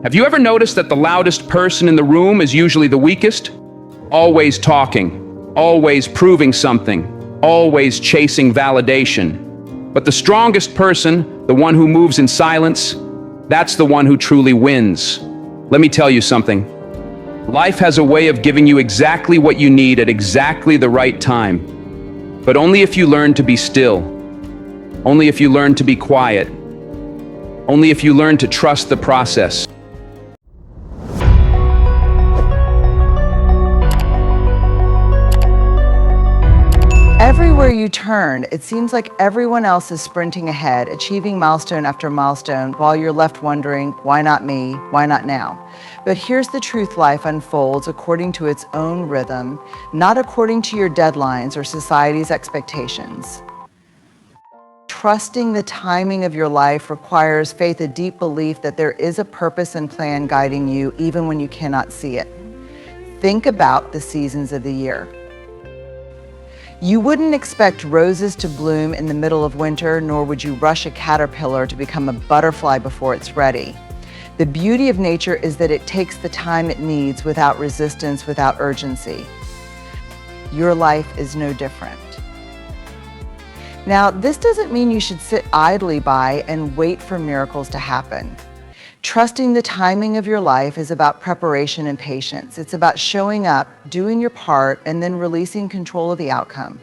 Have you ever noticed that the loudest person in the room is usually the weakest? Always talking, always proving something, always chasing validation. But the strongest person, the one who moves in silence, that's the one who truly wins. Let me tell you something. Life has a way of giving you exactly what you need at exactly the right time. But only if you learn to be still. Only if you learn to be quiet. Only if you learn to trust the process. Everywhere you turn, it seems like everyone else is sprinting ahead, achieving milestone after milestone, while you're left wondering, why not me? Why not now? But here's the truth: life unfolds according to its own rhythm, not according to your deadlines or society's expectations. Trusting the timing of your life requires faith, a deep belief that there is a purpose and plan guiding you even when you cannot see it. Think about the seasons of the year. You wouldn't expect roses to bloom in the middle of winter, nor would you rush a caterpillar to become a butterfly before it's ready. The beauty of nature is that it takes the time it needs without resistance, without urgency. Your life is no different. Now, this doesn't mean you should sit idly by and wait for miracles to happen. Trusting the timing of your life is about preparation and patience. It's about showing up, doing your part, and then releasing control of the outcome.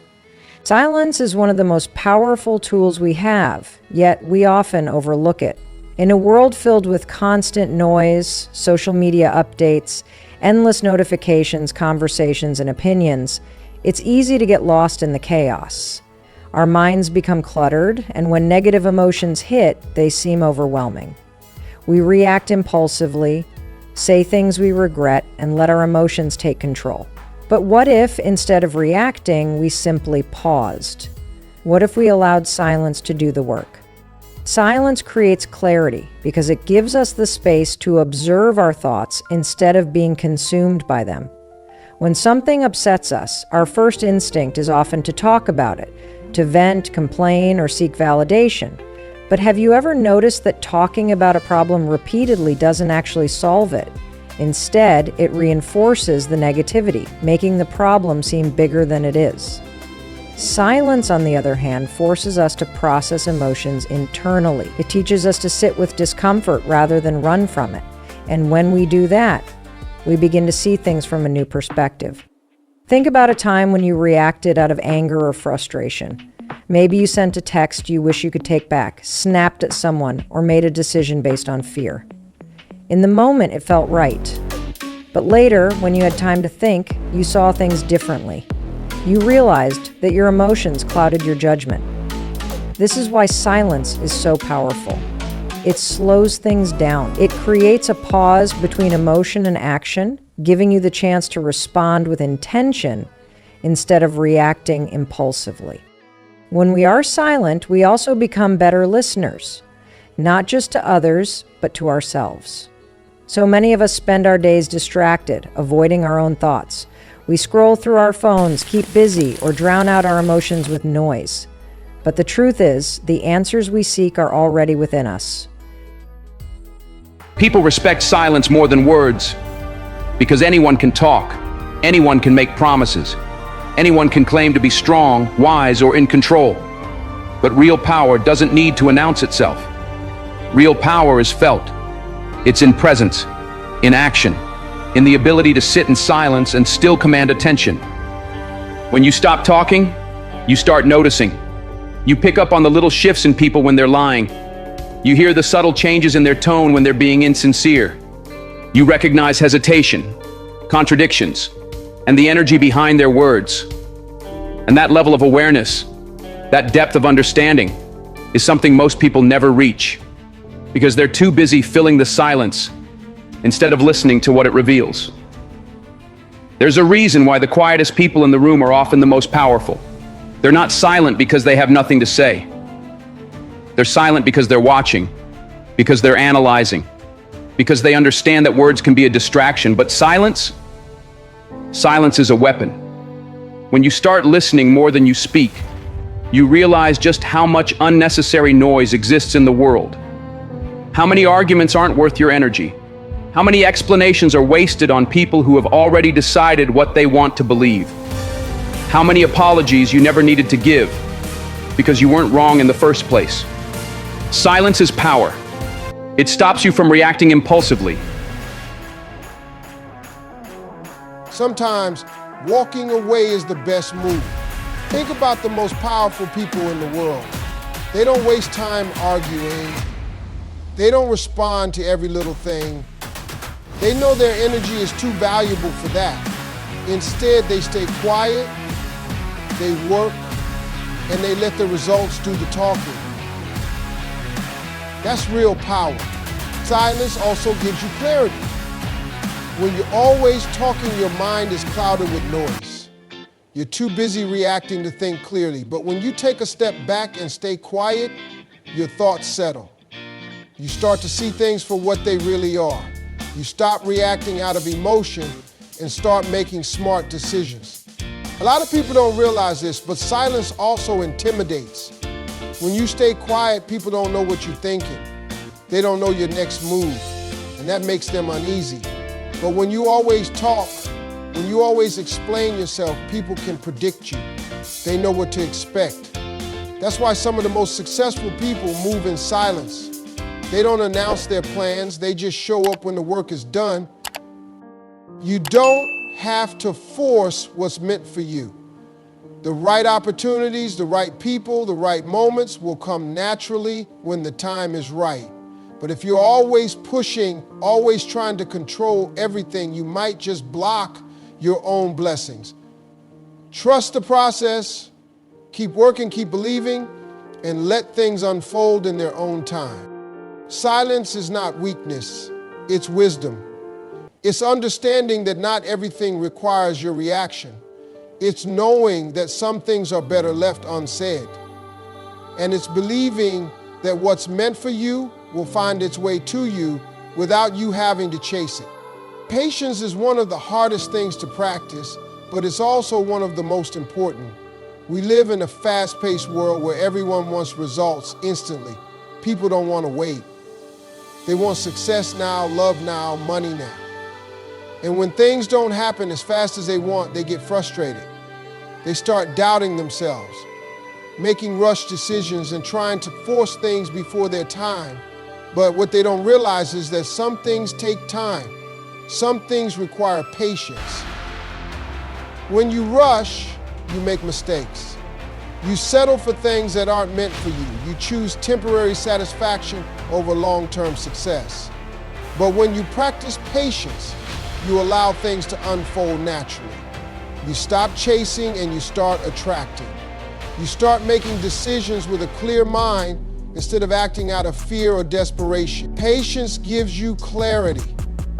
Silence is one of the most powerful tools we have, yet we often overlook it. In a world filled with constant noise, social media updates, endless notifications, conversations, and opinions, it's easy to get lost in the chaos. Our minds become cluttered, and when negative emotions hit, they seem overwhelming. We react impulsively, say things we regret, and let our emotions take control. But what if, instead of reacting, we simply paused? What if we allowed silence to do the work? Silence creates clarity because it gives us the space to observe our thoughts instead of being consumed by them. When something upsets us, our first instinct is often to talk about it, to vent, complain, or seek validation. But have you ever noticed that talking about a problem repeatedly doesn't actually solve it? Instead, it reinforces the negativity, making the problem seem bigger than it is. Silence, on the other hand, forces us to process emotions internally. It teaches us to sit with discomfort rather than run from it. And when we do that, we begin to see things from a new perspective. Think about a time when you reacted out of anger or frustration. Maybe you sent a text you wish you could take back, snapped at someone, or made a decision based on fear. In the moment, it felt right. But later, when you had time to think, you saw things differently. You realized that your emotions clouded your judgment. This is why silence is so powerful. It slows things down. It creates a pause between emotion and action, giving you the chance to respond with intention instead of reacting impulsively. When we are silent, we also become better listeners, not just to others, but to ourselves. So many of us spend our days distracted, avoiding our own thoughts. We scroll through our phones, keep busy, or drown out our emotions with noise. But the truth is, the answers we seek are already within us. People respect silence more than words because anyone can talk, anyone can make promises. Anyone can claim to be strong, wise, or in control. But real power doesn't need to announce itself. Real power is felt. It's in presence, in action, in the ability to sit in silence and still command attention. When you stop talking, you start noticing. You pick up on the little shifts in people when they're lying. You hear the subtle changes in their tone when they're being insincere. You recognize hesitation, contradictions, and the energy behind their words. And that level of awareness, that depth of understanding, is something most people never reach because they're too busy filling the silence instead of listening to what it reveals. There's a reason why the quietest people in the room are often the most powerful. They're not silent because they have nothing to say. They're silent because they're watching, because they're analyzing, because they understand that words can be a distraction, but silence is a weapon. When you start listening more than you speak, you realize just how much unnecessary noise exists in the world. How many arguments aren't worth your energy? How many explanations are wasted on people who have already decided what they want to believe? How many apologies you never needed to give because you weren't wrong in the first place? Silence is power. It stops you from reacting impulsively. Sometimes walking away is the best move. Think about the most powerful people in the world. They don't waste time arguing. They don't respond to every little thing. They know their energy is too valuable for that. Instead, they stay quiet, they work, and they let the results do the talking. That's real power. Silence also gives you clarity. When you're always talking, your mind is clouded with noise. You're too busy reacting to think clearly. But when you take a step back and stay quiet, your thoughts settle. You start to see things for what they really are. You stop reacting out of emotion and start making smart decisions. A lot of people don't realize this, but silence also intimidates. When you stay quiet, people don't know what you're thinking. They don't know your next move, and that makes them uneasy. But when you always talk, when you always explain yourself, people can predict you. They know what to expect. That's why some of the most successful people move in silence. They don't announce their plans, they just show up when the work is done. You don't have to force what's meant for you. The right opportunities, the right people, the right moments will come naturally when the time is right. But if you're always pushing, always trying to control everything, you might just block your own blessings. Trust the process, keep working, keep believing, and let things unfold in their own time. Silence is not weakness, it's wisdom. It's understanding that not everything requires your reaction. It's knowing that some things are better left unsaid. And it's believing that what's meant for you will find its way to you without you having to chase it. Patience is one of the hardest things to practice, but it's also one of the most important. We live in a fast-paced world where everyone wants results instantly. People don't want to wait. They want success now, love now, money now. And when things don't happen as fast as they want, they get frustrated. They start doubting themselves, making rush decisions and trying to force things before their time. But what they don't realize is that some things take time. Some things require patience. When you rush, you make mistakes. You settle for things that aren't meant for you. You choose temporary satisfaction over long-term success. But when you practice patience, you allow things to unfold naturally. You stop chasing and you start attracting. You start making decisions with a clear mind instead of acting out of fear or desperation. Patience gives you clarity.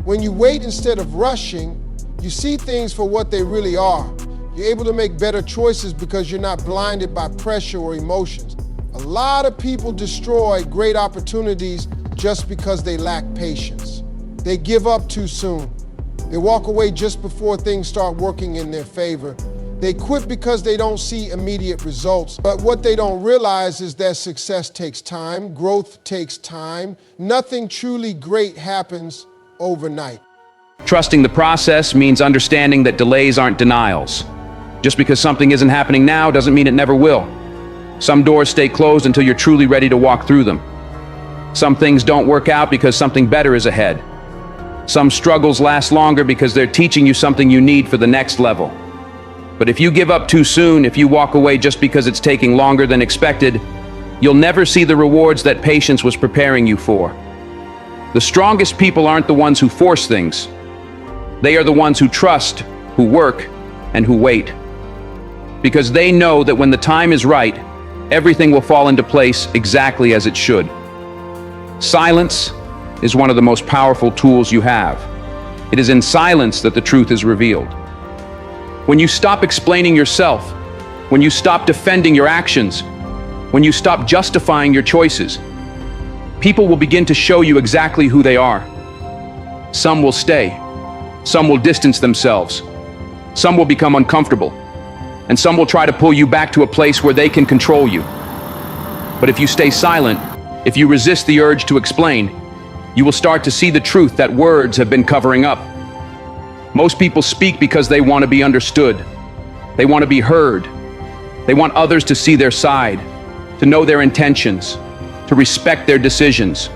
When you wait instead of rushing, you see things for what they really are. You're able to make better choices because you're not blinded by pressure or emotions. A lot of people destroy great opportunities just because they lack patience. They give up too soon. They walk away just before things start working in their favor. They quit because they don't see immediate results. But what they don't realize is that success takes time, growth takes time. Nothing truly great happens overnight. Trusting the process means understanding that delays aren't denials. Just because something isn't happening now doesn't mean it never will. Some doors stay closed until you're truly ready to walk through them. Some things don't work out because something better is ahead. Some struggles last longer because they're teaching you something you need for the next level. But if you give up too soon, if you walk away just because it's taking longer than expected, you'll never see the rewards that patience was preparing you for. The strongest people aren't the ones who force things. They are the ones who trust, who work, and who wait. Because they know that when the time is right, everything will fall into place exactly as it should. Silence is one of the most powerful tools you have. It is in silence that the truth is revealed. When you stop explaining yourself, when you stop defending your actions, when you stop justifying your choices, people will begin to show you exactly who they are. Some will stay, some will distance themselves, some will become uncomfortable, and some will try to pull you back to a place where they can control you. But if you stay silent, if you resist the urge to explain, You will start to see the truth that words have been covering up. Most people speak because they want to be understood. They want to be heard. They want others to see their side, to know their intentions, to respect their decisions.